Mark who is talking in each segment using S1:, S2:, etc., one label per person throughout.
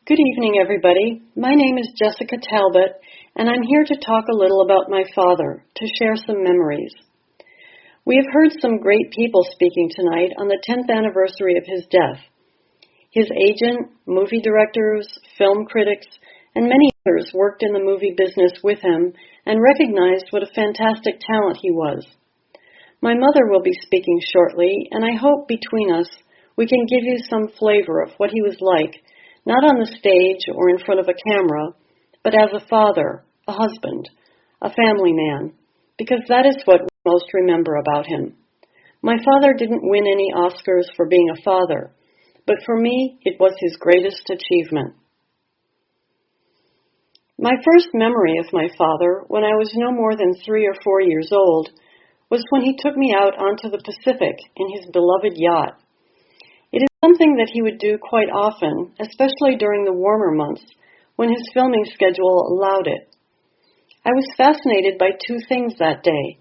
S1: Good evening, everybody. My name is Jessica Talbot, and I'm here to talk a little about my father, to share some memories. We have heard some great people speaking tonight on the 10th anniversary of his death. His agent, movie directors, film critics, and many others worked in the movie business with him and recognized what a fantastic talent he was. My mother will be speaking shortly, and I hope between us we can give you some flavor of what he was like, not on the stage or in front of a camera, but as a father, a husband, a family man, because that is what we most remember about him. My father didn't win any Oscars for being a father, but for me, it was his greatest achievement. My first memory of my father, when I was no more than 3 or 4 years old, was when he took me out onto the Pacific in his beloved yacht. It is something that he would do quite often, especially during the warmer months, when his filming schedule allowed it. I was fascinated by two things that day: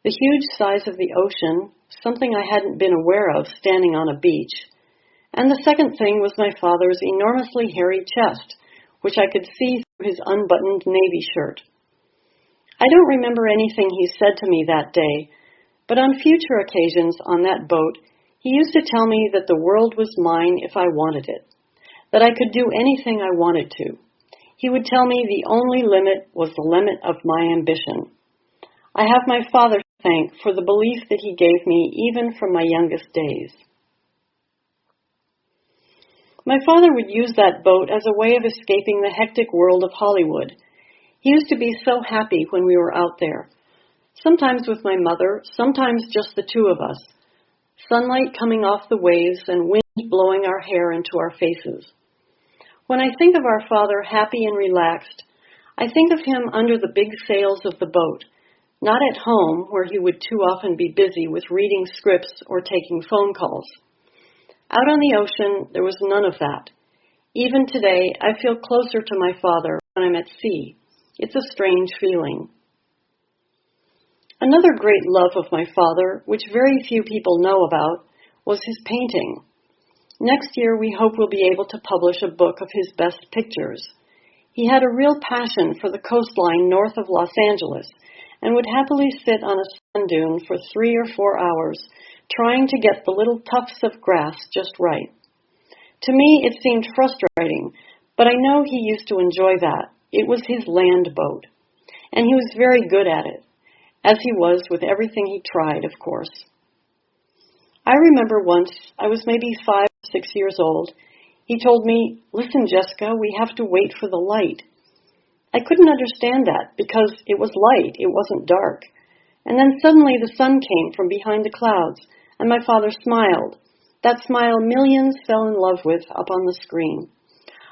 S1: the huge size of the ocean, something I hadn't been aware of standing on a beach, and the second thing was my father's enormously hairy chest, which I could see through his unbuttoned navy shirt. I don't remember anything he said to me that day, but on future occasions on that boat, he used to tell me that the world was mine if I wanted it, that I could do anything I wanted to. He would tell me the only limit was the limit of my ambition. I have my father to thank for the belief that he gave me even from my youngest days. My father would use that boat as a way of escaping the hectic world of Hollywood. He used to be so happy when we were out there, sometimes with my mother, sometimes just the two of us. Sunlight coming off the waves and wind blowing our hair into our faces. When I think of our father happy and relaxed, I think of him under the big sails of the boat, not at home where he would too often be busy with reading scripts or taking phone calls. Out on the ocean, there was none of that. Even today, I feel closer to my father when I'm at sea. It's a strange feeling. Another great love of my father, which very few people know about, was his painting. Next year, we hope we'll be able to publish a book of his best pictures. He had a real passion for the coastline north of Los Angeles and would happily sit on a sand dune for 3 or 4 hours, trying to get the little tufts of grass just right. To me, it seemed frustrating, but I know he used to enjoy that. It was his land boat, and he was very good at it, as he was with everything he tried, of course. I remember once, I was maybe 5 or 6 years old, he told me, "Listen, Jessica, we have to wait for the light." I couldn't understand that because it was light, it wasn't dark. And then suddenly the sun came from behind the clouds, and my father smiled. That smile millions fell in love with up on the screen.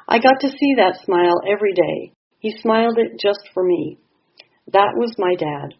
S1: I got to see that smile every day. He smiled it just for me. That was my dad.